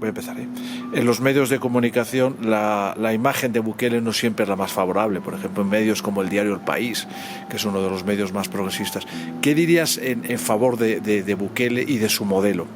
voy a empezar. En los medios de comunicación la imagen de Bukele no siempre es la más favorable. Por ejemplo, en medios como el diario El País, que es uno de los medios más progresistas. ¿Qué dirías en favor de Bukele y de su modelo?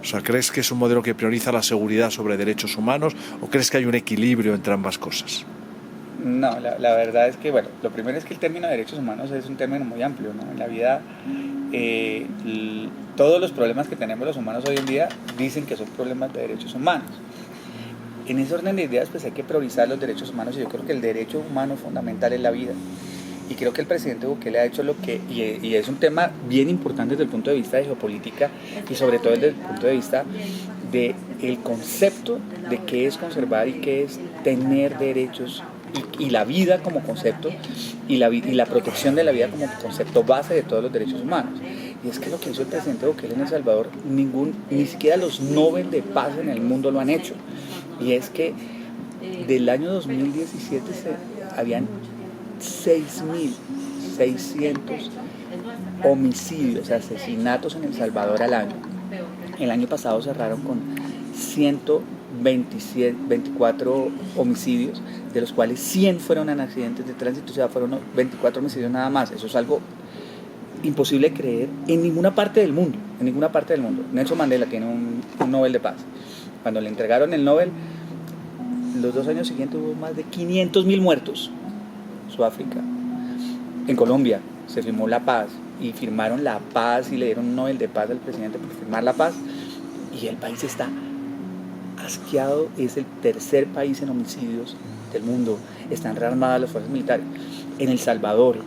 O sea, ¿crees que es un modelo que prioriza la seguridad sobre derechos humanos o crees que hay un equilibrio entre ambas cosas? No, la verdad es que, bueno, lo primero es que el término de derechos humanos es un término muy amplio, ¿no? En la vida, todos los problemas que tenemos los humanos hoy en día dicen que son problemas de derechos humanos. En ese orden de ideas, pues hay que priorizar los derechos humanos, y yo creo que el derecho humano fundamental es la vida. Y creo que el presidente Bukele ha hecho lo que, y es un tema bien importante desde el punto de vista de geopolítica y sobre todo desde el punto de vista del concepto de qué es conservar y qué es tener derechos y la vida como concepto y la protección de la vida como concepto base de todos los derechos humanos. Y es que lo que hizo el presidente Bukele en El Salvador, ni siquiera los Nobel de Paz en el mundo lo han hecho. Y es que del año 2017 habían 6.600 homicidios, asesinatos en El Salvador al año. El año pasado cerraron con 124 homicidios, de los cuales 100 fueron en accidentes de tránsito, o sea, fueron 24 homicidios nada más. Eso es algo imposible de creer en ninguna parte del mundo, en ninguna parte del mundo. Nelson Mandela tiene un Nobel de Paz. Cuando le entregaron el Nobel, los 2 años siguientes hubo más de 500.000 muertos. Sudáfrica. En Colombia se firmó la paz y firmaron la paz y le dieron un Nobel de Paz al presidente por firmar la paz, y el país está asqueado. Es el tercer país en homicidios del mundo. Están rearmadas las fuerzas militares. En El Salvador,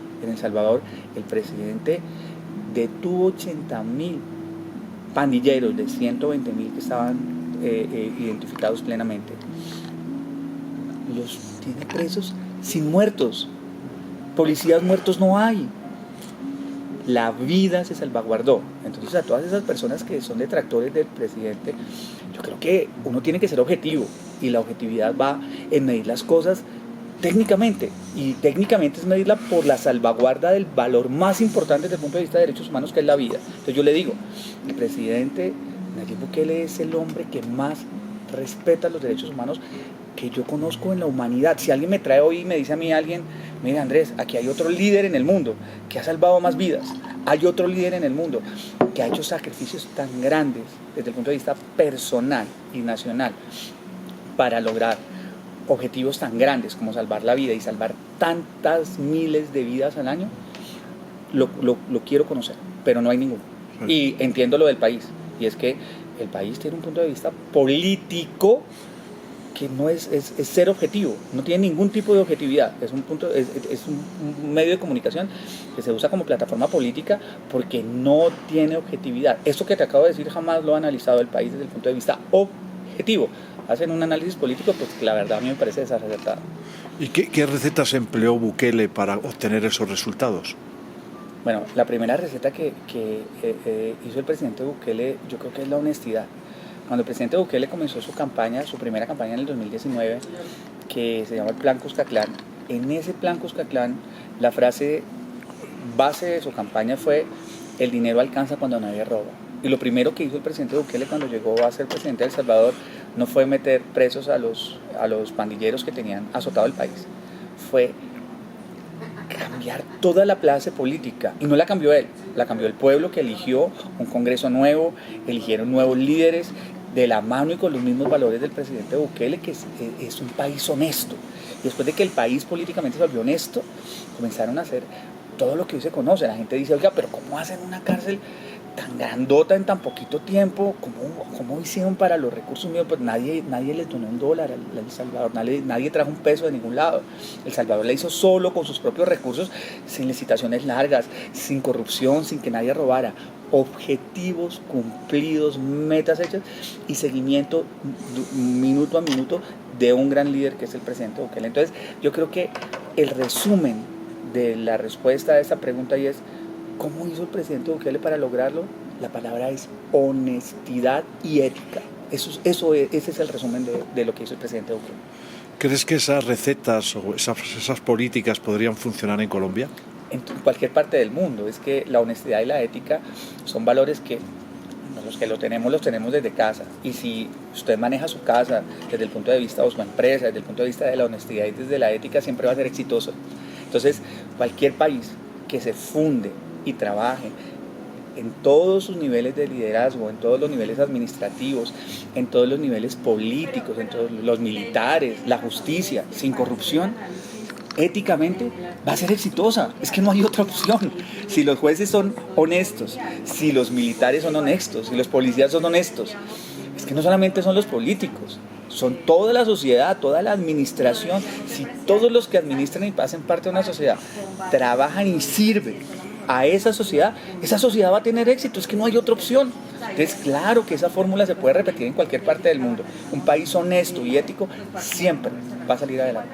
el presidente detuvo 80.000 pandilleros de 120.000 que estaban identificados plenamente. Los tiene presos sin muertos. Policías muertos no hay. La vida se salvaguardó. Entonces, a todas esas personas que son detractores del presidente, yo creo que uno tiene que ser objetivo, y la objetividad va en medir las cosas técnicamente, y técnicamente es medirla por la salvaguarda del valor más importante desde el punto de vista de derechos humanos, que es la vida. Entonces yo le digo, el presidente Nayib Bukele es el hombre que más respeta los derechos humanos que yo conozco en la humanidad. Si alguien me trae hoy y me dice a mí mira Andrés, aquí hay otro líder en el mundo que ha salvado más vidas, hay otro líder en el mundo que ha hecho sacrificios tan grandes desde el punto de vista personal y nacional para lograr objetivos tan grandes como salvar la vida y salvar tantas miles de vidas al año, lo quiero conocer, pero no hay ninguno. Y entiendo lo del país, y es que el país tiene un punto de vista político que no es ser objetivo, no tiene ningún tipo de objetividad, es un medio de comunicación que se usa como plataforma política porque no tiene objetividad. Esto que te acabo de decir jamás lo ha analizado el país desde el punto de vista objetivo. Hacen un análisis político, pues la verdad a mí me parece desacertado. ¿Y qué recetas empleó Bukele para obtener esos resultados? Bueno, la primera receta que hizo el presidente Bukele, yo creo que es la honestidad. Cuando el presidente Bukele comenzó su primera campaña en el 2019, que se llama el Plan Cuscatlán, en ese Plan Cuscatlán la frase base de su campaña fue: el dinero alcanza cuando nadie roba. Y lo primero que hizo el presidente Bukele cuando llegó a ser presidente de El Salvador no fue meter presos a los pandilleros que tenían azotado el país, fue cambiar toda la clase política. Y no la cambió él, la cambió el pueblo, que eligió un Congreso nuevo, eligieron nuevos líderes de la mano y con los mismos valores del presidente Bukele, que es un país honesto. Y después de que el país políticamente se volvió honesto, comenzaron a hacer todo lo que hoy se conoce. La gente dice: oiga, pero ¿cómo hacen una cárcel tan grandota en tan poquito tiempo? ¿Cómo hicieron para los recursos míos? Pues nadie les donó $1 a El Salvador, nadie trajo un peso de ningún lado. El Salvador la hizo solo con sus propios recursos, sin licitaciones largas, sin corrupción, sin que nadie robara. Objetivos cumplidos, metas hechas y seguimiento minuto a minuto de un gran líder que es el presidente Bukele. Entonces yo creo que el resumen de la respuesta a esta pregunta es: ¿cómo hizo el presidente Bukele para lograrlo? La palabra es honestidad y ética. Ese es el resumen de lo que hizo el presidente Bukele. ¿Crees que esas recetas o esas políticas podrían funcionar en Colombia? En cualquier parte del mundo. Es que la honestidad y la ética son valores que los que lo tenemos desde casa. Y si usted maneja su casa desde el punto de vista, o su empresa, desde el punto de vista de la honestidad y desde la ética, siempre va a ser exitoso. Entonces, cualquier país que se funde y trabaje en todos sus niveles de liderazgo, en todos los niveles administrativos, en todos los niveles políticos, en todos los militares, la justicia, sin corrupción, éticamente va a ser exitosa. Es que no hay otra opción. Si los jueces son honestos, si los militares son honestos, si los policías son honestos, es que no solamente son los políticos, son toda la sociedad, toda la administración. Si todos los que administran y hacen parte de una sociedad trabajan y sirven a esa sociedad va a tener éxito. Es que no hay otra opción. Entonces, claro que esa fórmula se puede repetir en cualquier parte del mundo. Un país honesto y ético siempre va a salir adelante.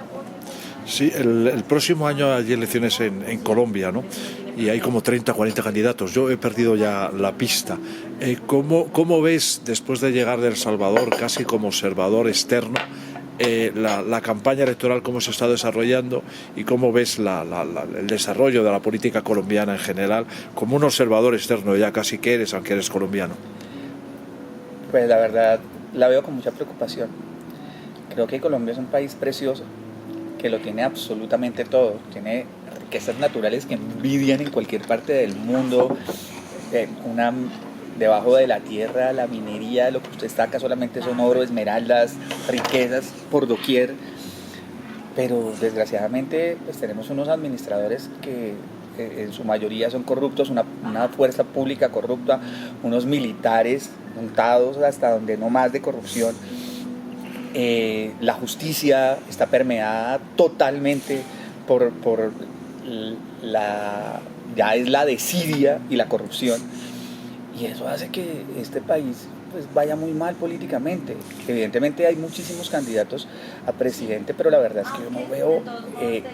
Sí, el próximo año hay elecciones en Colombia, ¿no? Y hay como 30, 40 candidatos. Yo he perdido ya la pista. ¿Cómo ves, después de llegar de El Salvador, casi como observador externo, la campaña electoral, cómo se está desarrollando y cómo ves el desarrollo de la política colombiana en general, como un observador externo ya casi que eres, aunque eres colombiano? Pues la verdad la veo con mucha preocupación. Creo que Colombia es un país precioso, que lo tiene absolutamente todo, tiene riquezas naturales que envidian en cualquier parte del mundo, debajo de la tierra, la minería, lo que usted saca solamente son oro, esmeraldas, riquezas por doquier, pero desgraciadamente pues tenemos unos administradores que en su mayoría son corruptos, una fuerza pública corrupta, unos militares montados hasta donde no más de corrupción. La justicia está permeada totalmente por ya es la desidia y la corrupción, y eso hace que este país pues vaya muy mal políticamente. Evidentemente hay muchísimos candidatos a presidente, pero la verdad es que yo no veo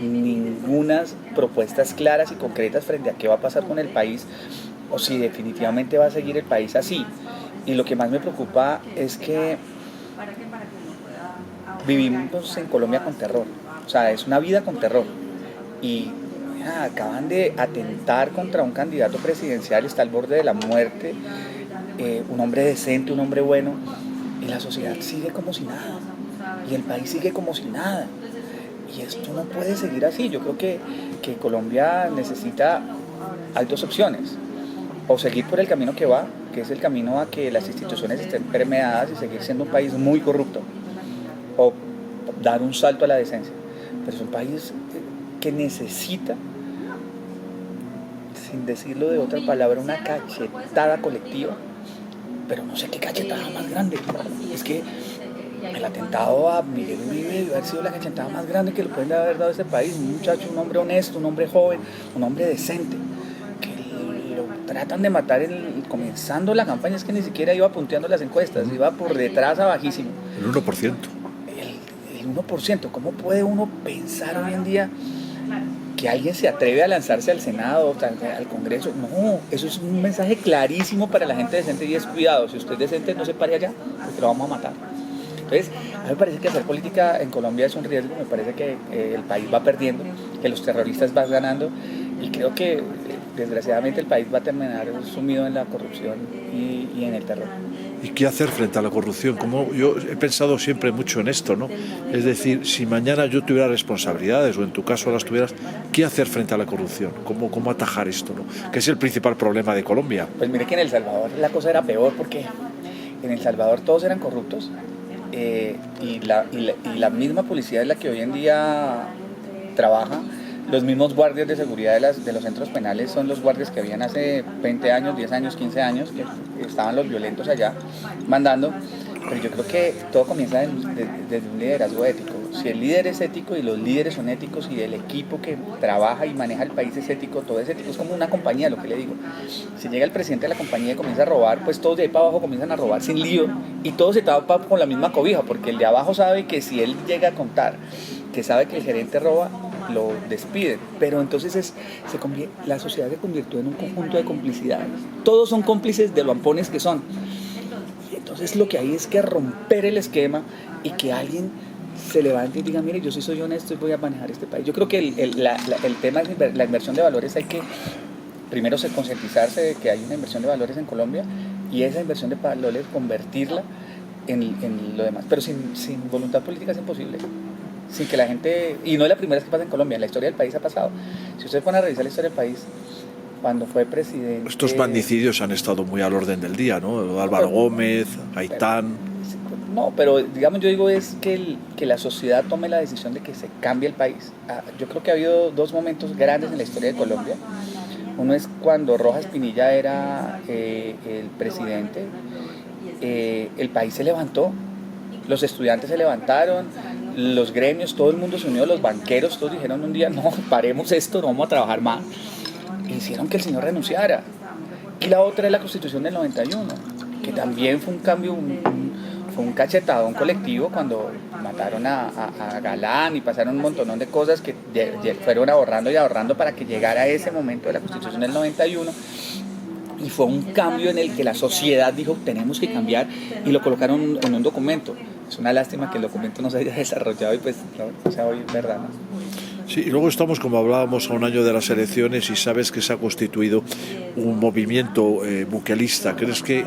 ninguna propuestas claras y concretas frente a qué va a pasar con el país, o si definitivamente va a seguir el país así. Y lo que más me preocupa es que vivimos en Colombia con terror, o sea, es una vida con terror, y acaban de atentar contra un candidato presidencial, está al borde de la muerte, un hombre decente, un hombre bueno, y la sociedad sigue como si nada, y el país sigue como si nada, y esto no puede seguir así. Yo creo que Colombia necesita, hay dos opciones: o seguir por el camino que va, que es el camino a que las instituciones estén permeadas y seguir siendo un país muy corrupto, o dar un salto a la decencia. Pero es un país que necesita, sin decirlo de otra palabra, una cachetada colectiva, pero no sé qué cachetada más grande. Es que el atentado a Miguel Uribe debe haber sido la cachetada más grande que le pueden haber dado a este país. Un muchacho, un hombre honesto, un hombre joven, un hombre decente, que lo tratan de matar comenzando la campaña. Es que ni siquiera iba punteando las encuestas, iba por detrás a bajísimo. El 1%. El 1%. ¿Cómo puede uno pensar hoy en día que alguien se atreve a lanzarse al Senado, al Congreso? No, eso es un mensaje clarísimo para la gente decente, y es: cuidado, si usted es decente, no se pare allá, porque lo vamos a matar. Entonces, a mí me parece que hacer política en Colombia es un riesgo. Me parece que el país va perdiendo, que los terroristas van ganando, y creo que desgraciadamente el país va a terminar sumido en la corrupción y en el terror. ¿Y qué hacer frente a la corrupción? Como yo he pensado siempre mucho en esto, ¿no? Es decir, si mañana yo tuviera responsabilidades, o en tu caso las tuvieras, ¿qué hacer frente a la corrupción? ¿Cómo atajar esto, ¿no? Que es el principal problema de Colombia. Pues mire que en El Salvador la cosa era peor, porque en El Salvador todos eran corruptos, y la misma policía es la que hoy en día trabaja. Los mismos guardias de seguridad de los centros penales son los guardias que habían hace 20 años, 10 años, 15 años, que estaban los violentos allá mandando. Pero yo creo que todo comienza desde un liderazgo ético. Si el líder es ético y los líderes son éticos y el equipo que trabaja y maneja el país es ético, todo es ético. Es como una compañía, lo que le digo. Si llega el presidente de la compañía y comienza a robar, pues todos de ahí para abajo comienzan a robar sin lío, y todos se tapan con la misma cobija, porque el de abajo sabe que si él llega a contar que sabe que el gerente roba, lo despiden. Pero entonces la sociedad se convirtió en un conjunto de complicidades. Todos son cómplices de lo ampones que son. Y entonces lo que hay es que romper el esquema, y que alguien se levante y diga: mire, yo sí soy honesto y voy a manejar este país. Yo creo que el tema de la inversión de valores, hay que primero concientizarse de que hay una inversión de valores en Colombia, y esa inversión de valores convertirla en lo demás. Pero sin voluntad política es imposible. Sin que la gente, y no es la primera vez que pasa en Colombia, en la historia del país ha pasado. Si ustedes van a revisar la historia del país, cuando fue presidente... Estos magnicidios han estado muy al orden del día, ¿no? Álvaro Gómez, Gaitán... No, pero digamos, yo digo es que la sociedad tome la decisión de que se cambie el país. Yo creo que ha habido dos momentos grandes en la historia de Colombia. Uno es cuando Rojas Pinilla era el presidente, el país se levantó, los estudiantes se levantaron, los gremios, todo el mundo se unió, los banqueros, todos dijeron un día, no, paremos esto, no vamos a trabajar más. E hicieron que el señor renunciara. Y la otra es la Constitución del 91, que también fue un cambio, fue un cachetadón colectivo cuando mataron a Galán y pasaron un montón de cosas que fueron ahorrando y ahorrando para que llegara a ese momento de la Constitución del 91. Y fue un cambio en el que la sociedad dijo, tenemos que cambiar, y lo colocaron en un documento. Es una lástima que el documento no se haya desarrollado y pues no sea hoy verdad, ¿no? Sí, y luego estamos, como hablábamos, a un año de las elecciones y sabes que se ha constituido un movimiento buquelista. ¿Crees que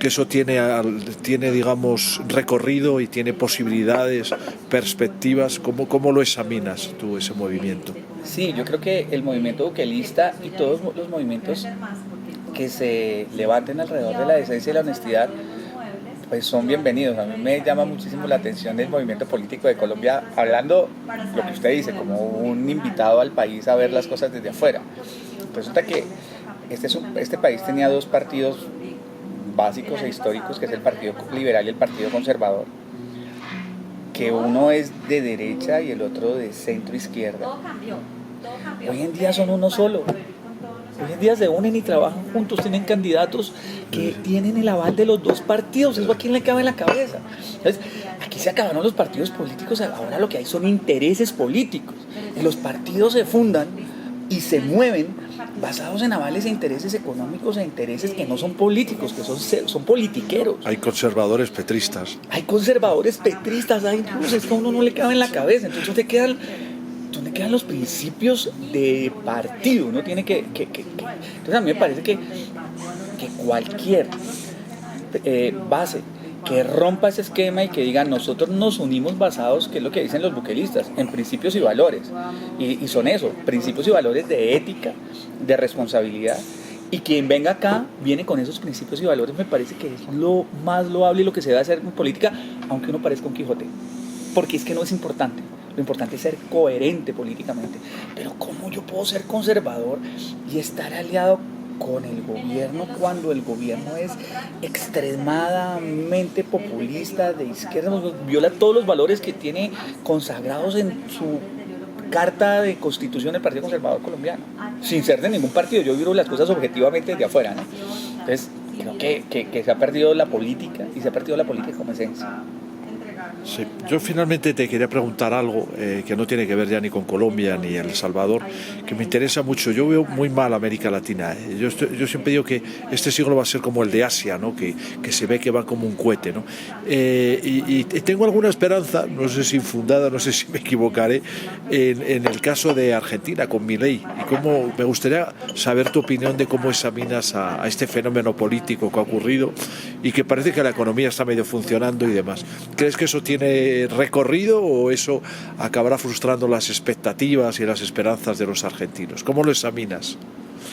eso tiene, digamos, recorrido y tiene posibilidades, perspectivas? ¿Cómo lo examinas tú, ese movimiento? Sí, yo creo que el movimiento buquelista y todos los movimientos que se levanten alrededor de la decencia y la honestidad, pues son bienvenidos. A mí me llama muchísimo la atención del movimiento político de Colombia, hablando lo que usted dice, como un invitado al país a ver las cosas desde afuera. Resulta que este país tenía dos partidos básicos e históricos, que es el Partido Liberal y el Partido Conservador, que uno es de derecha y el otro de centro izquierda. Hoy en día son uno solo. Hoy en día se unen y trabajan juntos, tienen candidatos que tienen el aval de los dos partidos. ¿Eso a quién le cabe en la cabeza? Entonces, aquí se acabaron los partidos políticos, ahora lo que hay son intereses políticos. Y los partidos se fundan y se mueven basados en avales e intereses económicos e intereses que no son políticos, que son politiqueros. Hay conservadores petristas. Hay conservadores petristas, hay cosas que a uno no le cabe en la cabeza. Entonces ¿dónde quedan los principios de partido? Uno tiene que entonces a mí me parece que cualquier base que rompa ese esquema y que diga nosotros nos unimos basados, que es lo que dicen los buquelistas, en principios y valores, y son eso, principios y valores de ética, de responsabilidad, y quien venga acá viene con esos principios y valores. Me parece que es lo más loable y lo que se debe hacer en política, aunque uno parezca un Quijote, porque es que no es importante. Lo importante es ser coherente políticamente. Pero ¿cómo yo puedo ser conservador y estar aliado con el gobierno cuando el gobierno es extremadamente populista, de izquierda, viola todos los valores que tiene consagrados en su carta de constitución del Partido Conservador Colombiano, sin ser de ningún partido? Yo viro las cosas objetivamente desde afuera, ¿no? Entonces creo que se ha perdido la política, y se ha perdido la política como esencia. Sí. Yo finalmente te quería preguntar algo que no tiene que ver ya ni con Colombia ni El Salvador, que me interesa mucho. Yo veo muy mal América Latina. Yo siempre digo que este siglo va a ser como el de Asia, ¿no? Que se ve que va como un cohete, ¿no? Y tengo alguna esperanza, no sé si infundada, no sé si me equivocaré, en el caso de Argentina con Milei. Me gustaría saber tu opinión de cómo examinas a este fenómeno político que ha ocurrido y que parece que la economía está medio funcionando y demás. ¿Crees que eso tiene recorrido o eso acabará frustrando las expectativas y las esperanzas de los argentinos? ¿Cómo lo examinas?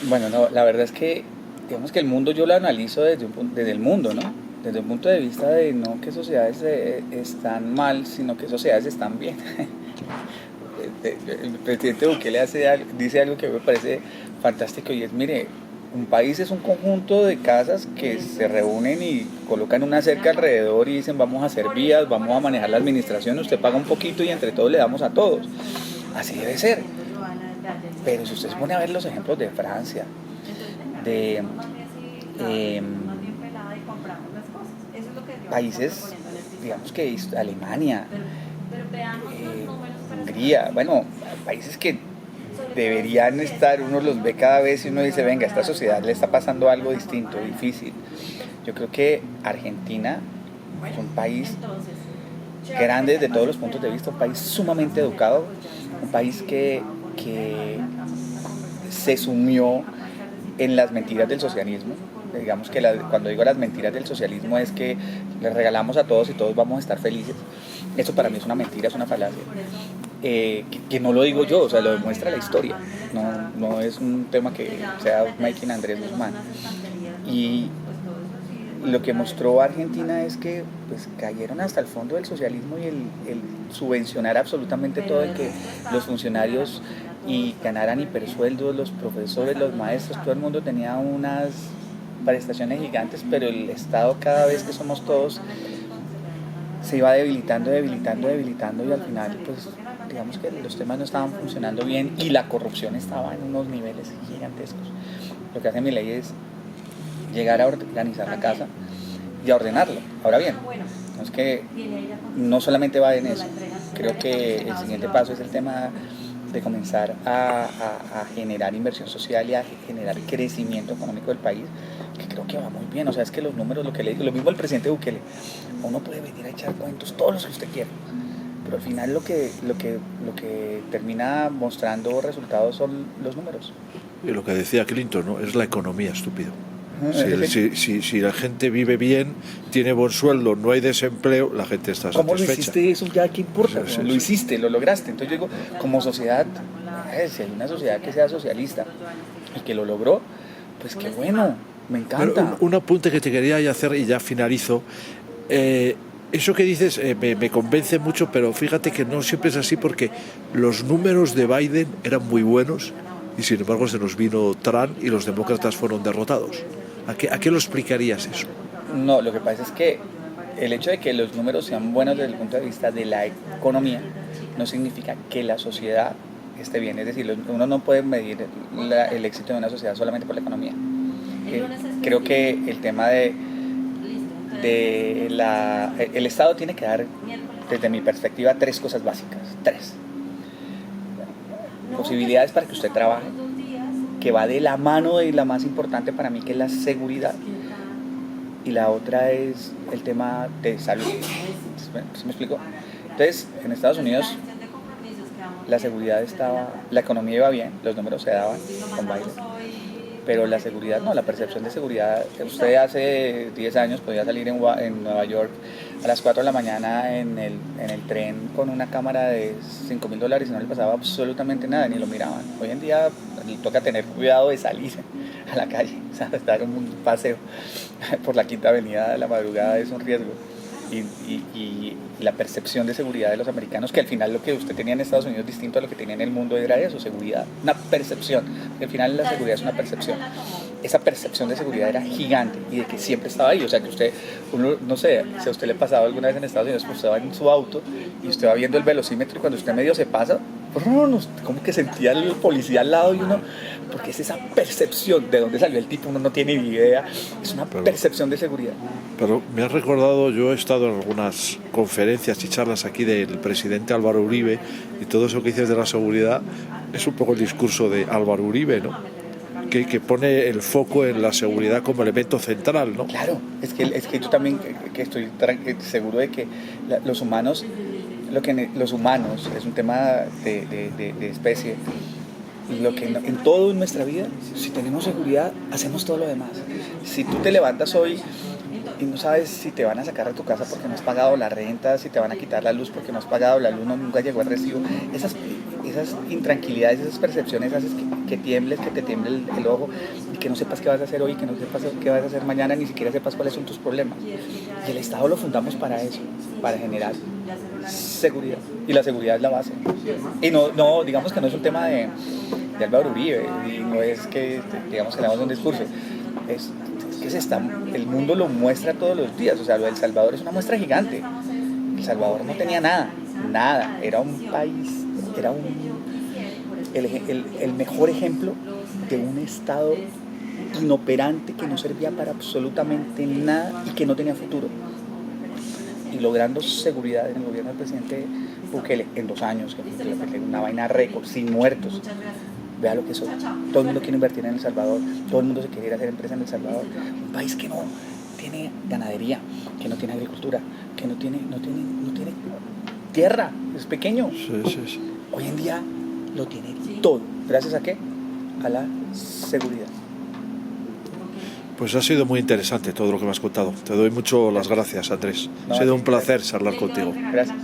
Bueno, no, la verdad es que digamos que el mundo yo lo analizo desde el mundo, ¿no? Desde un punto de vista de no que sociedades están mal, sino que sociedades están bien. El presidente Bukele dice algo que me parece fantástico, y es, mire, un país es un conjunto de casas que se reúnen y colocan una cerca alrededor y dicen vamos a hacer vías, vamos a manejar la administración, usted paga un poquito y entre todos le damos a todos. Así debe ser. Pero si usted se pone a ver los ejemplos de Francia, de países, digamos que Alemania, Hungría, bueno, países que deberían estar, uno los ve cada vez y uno dice, venga, a esta sociedad le está pasando algo distinto, difícil. Yo creo que Argentina es un país grande desde todos los puntos de vista, un país sumamente educado, un país que se sumió en las mentiras del socialismo, digamos que cuando digo las mentiras del socialismo es que les regalamos a todos y todos vamos a estar felices. Eso para mí es una mentira, es una falacia. Que no lo digo yo, o sea, lo demuestra la historia. No es un tema que sea making Andrés Guzmán. Y lo que mostró Argentina es que pues cayeron hasta el fondo del socialismo y el subvencionar absolutamente todo, el que los funcionarios y ganaran hipersueldos, los profesores, los maestros, todo el mundo tenía unas prestaciones gigantes, pero el Estado, cada vez que somos todos, se iba debilitando y al final pues digamos que los temas no estaban funcionando bien y la corrupción estaba en unos niveles gigantescos. Lo que hace Milei es llegar a organizar la casa y a ordenarlo. Ahora bien, no es que no solamente va en eso, creo que el siguiente paso es el tema de comenzar a generar inversión social y a generar crecimiento económico del país, que creo que va muy bien. O sea, es que los números, lo que le digo, lo mismo el presidente Bukele, uno puede venir a echar cuentos todos los que usted quiera, pero al final lo que termina mostrando resultados son los números. Y lo que decía Clinton, ¿no? Es la economía, estúpido. Si la gente vive bien, tiene buen sueldo, no hay desempleo, la gente está satisfecha. ¿Cómo lo hiciste eso? Ya, ¿qué importa? Lo hiciste, lo lograste. Entonces yo digo, como sociedad, si hay una sociedad que sea socialista y que lo logró, pues qué bueno, me encanta. Pero un apunte que te quería hacer y ya finalizo. Eso que dices me convence mucho, pero fíjate que no siempre es así, porque los números de Biden eran muy buenos y sin embargo se nos vino Trump y los demócratas fueron derrotados. ¿A qué lo explicarías eso? No, lo que pasa es que el hecho de que los números sean buenos desde el punto de vista de la economía no significa que la sociedad esté bien. Es decir, uno no puede medir el éxito de una sociedad solamente por la economía. Creo que el tema el Estado tiene que dar, desde mi perspectiva, 3 cosas básicas. 3. Posibilidades para que usted trabaje, que va de la mano de la más importante para mí, que es la seguridad, y la otra es el tema de salud. ¿Sí me explico? Entonces, en Estados Unidos la seguridad la economía iba bien, los números se daban con Biden, pero la seguridad no, la percepción de seguridad. Usted hace 10 años podía salir en Nueva York a las 4 de la mañana en el tren con una cámara de $5,000 y no le pasaba absolutamente nada, ni lo miraban. Hoy en día toca tener cuidado de salir a la calle, o sea, dar un paseo por la Quinta Avenida de la madrugada es un riesgo. Y la percepción de seguridad de los americanos, que al final lo que usted tenía en Estados Unidos distinto a lo que tenía en el mundo era eso, seguridad, una percepción, que al final la seguridad es una percepción. Esa percepción de seguridad era gigante y de que siempre estaba ahí. O sea, que no sé, si a usted le ha pasado alguna vez en Estados Unidos, pues usted va en su auto y usted va viendo el velocímetro y cuando usted medio se pasa, como que sentía el policía al lado y uno, porque es esa percepción de dónde salió el tipo, uno no tiene ni idea, es una percepción de seguridad. Pero me has recordado, yo he estado en algunas conferencias y charlas aquí del presidente Álvaro Uribe, y todo eso que dices de la seguridad es un poco el discurso de Álvaro Uribe, ¿no? Que pone el foco en la seguridad como elemento central, ¿no? Claro, es que yo también que estoy seguro de que los humanos es un tema de especie. Lo que en todo en nuestra vida, si tenemos seguridad, hacemos todo lo demás. Si tú te levantas hoy y no sabes si te van a sacar de tu casa porque no has pagado la renta, si te van a quitar la luz porque no has pagado la luz, nunca llegó el recibo, esas intranquilidades, esas percepciones haces que te tiemble el ojo y que no sepas qué vas a hacer hoy, que no sepas qué vas a hacer mañana, ni siquiera sepas cuáles son tus problemas. Y el Estado lo fundamos para eso, para generar seguridad, y la seguridad es la base. Y no digamos que no es un tema de Álvaro Uribe, y no es que digamos que le damos un discurso, es que el mundo lo muestra todos los días. O sea, lo de El Salvador es una muestra gigante. El Salvador no tenía nada, era un país, era el mejor ejemplo de un Estado inoperante que no servía para absolutamente nada y que no tenía futuro. Y logrando seguridad en el gobierno del presidente Bukele en 2 años, que fue una vaina récord, sin muertos. Vea lo que son. Todo el mundo quiere invertir en El Salvador, todo el mundo se quiere ir a hacer empresa en El Salvador. Un país que no tiene ganadería, que no tiene agricultura, que no tiene tierra, es pequeño. Sí. Hoy en día lo tiene todo. ¿Gracias a qué? A la seguridad. Pues ha sido muy interesante todo lo que me has contado. Te doy mucho las gracias, Andrés. No, Ha sido sí, un placer charlar contigo. Gracias.